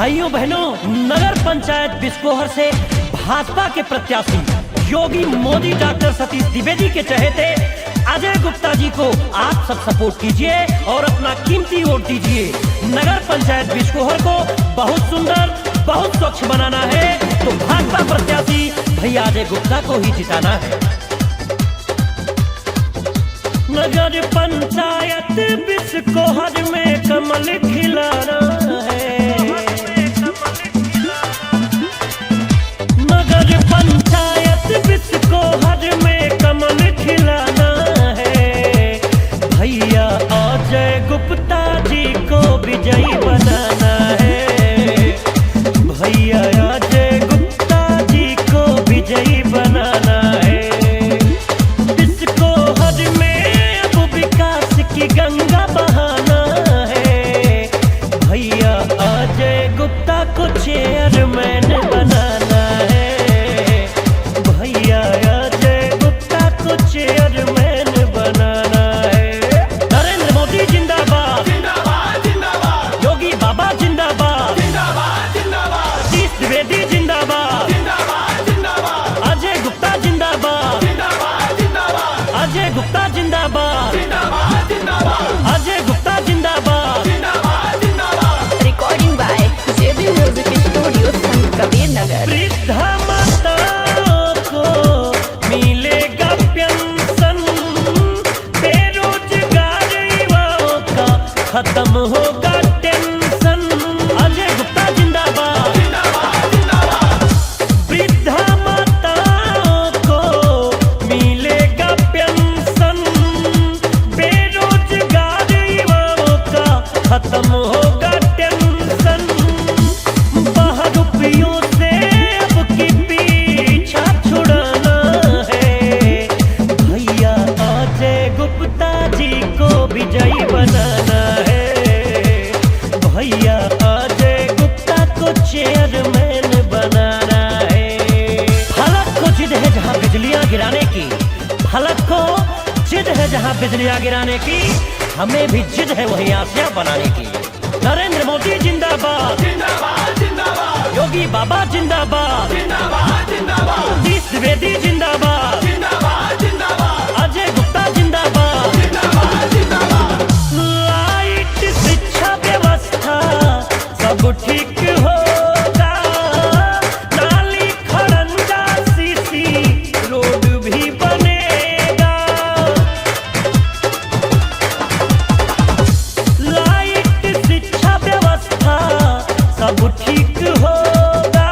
भाइयों बहनों, नगर पंचायत बिस्कोहर से भाजपा के प्रत्याशी योगी मोदी डॉक्टर सतीश द्विवेदी के चहेते अजय गुप्ता जी को आप सब सपोर्ट कीजिए और अपना कीमती वोट दीजिए। नगर पंचायत बिस्कोहर को बहुत सुंदर, बहुत स्वच्छ बनाना है तो भाजपा प्रत्याशी भैया अजय गुप्ता को ही जिताना है। नगर पंचायत बिस्कोहर में कमल खिलाना है। नगर पंचायत बिस्कोहर में कमल खिलाना है। भैया अजय गुप्ता जी को विजयी बनाना है। भैया अजय गुप्ता जी को विजयी बनाना है। बिस्कोहर में अब विकास की गंगा बहाना है। भैया अजय गुप्ता को चेयरमैन बनाना है। भैया अजय गुप्ता को चेयरमैन बनाना है। नरेंद्र मोदी जिंदाबाद, जिंदाबाद जिंदाबाद, योगी बाबा जिंदाबाद, जिंदाबाद जिंदाबाद, सतीश द्विवेदी जिंदाबाद, जिंदाबाद जिंदाबाद, अजय गुप्ता जिंदाबाद, जिंदाबाद जिंदाबाद, अजय गुप्ता जिंदाबाद, जिंदाबाद जिंदाबाद, अजय गुप्ता जिंदाबाद। जिंदाबाद जिंदाबाद। Recording by JB Music Studio, Sant Kabir Nagar. वृद्धा माताओं को मिलेगा पेंशन। बेरोजगार युवाओं का खत्म होगा टेंशन। अजय गुप्ता जिंदाबाद, जिंदाबाद जिंदाबाद, वृद्धा माताओं को मिलेगा पेंशन। बेरोजगार युवाओं का खत्म होगा टेंशन। बहुरूपियों से अब की पीछा छुड़ाना है। भैया अजय गुप्ता जी को विजयी बनाना है। भैया अजय गुप्ता को चेयरमैन बनाना है। फलक को जिद है जहाँ बिजलियाँ गिराने की, फलक को जिद है जहाँ बिजलियाँ गिराने की, हमें भी जिद है वही आसिया बनाने की। नरेंद्र मोदी जिंदाबाद, जिंदाबाद जिंदाबाद, योगी बाबा जिंदाबाद, जिंदाबाद जिंदाबाद, सतीश द्विवेदी जिंदाबाद, जिंदाबाद जिंदाबाद, अजय गुप्ता जिंदाबाद। जिंदाबाद जिंदाबाद, लाइट, शिक्षा व्यवस्था सब ठीक होगा। नाली, खड़ंजा, सीसी रोड भी बनेगा। लाइट, शिक्षा व्यवस्था सब ठीक होगा।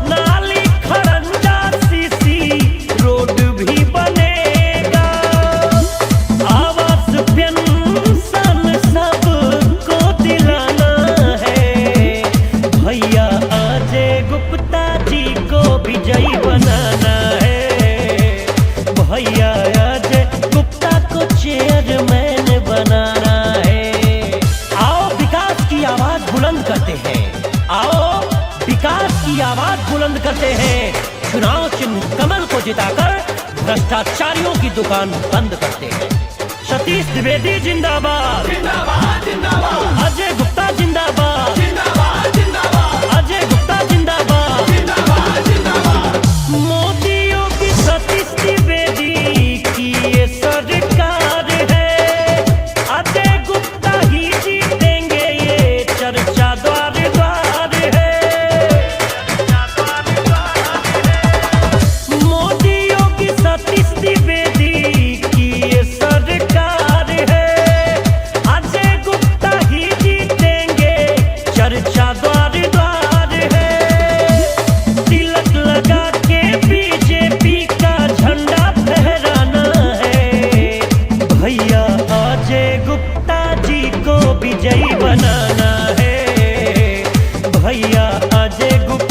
नाली, खड़ंजा, सीसी रोड भी बनेगा। आवास पेंशन सबको दिलाना है। भैया अजय गुप्ता जी को विजयी बनाना है। भैया अजय गुप्ता को चेयरमैन बनाना है। आओ विकास की आवाज बुलंद करते हैं। आओ विकास की आवाज बुलंद करते हैं। चुनाव चिन्ह कमल को जिताकर भ्रष्टाचारियों की दुकान बंद करते हैं। सतीश द्विवेदी जिंदाबाद, जिंदाबाद जिंदाबाद, अजय गुप्ता जिंदाबाद, जिंदाबाद जिंदाबाद, अजय गुप्ता जिंदाबाद। जिंदाबाद जिंदाबाद, मोदी योगी सतीश द्विवेदी की ये सरकार है। अजय गुप्ता ही जीतेंगे, ये चर्चा द्वार द्वार है। मोदी योगी सतीश द्विवेदी की ये सरकार है। अजय गुप्ता ही जीतेंगे, चर्चा द्वार द्वार है। तिलक लगा के बीजेपी का झंडा फहराना है। भैया अजय गुप्ता जी को विजयी बनाना है। भैया अजय गुप्ता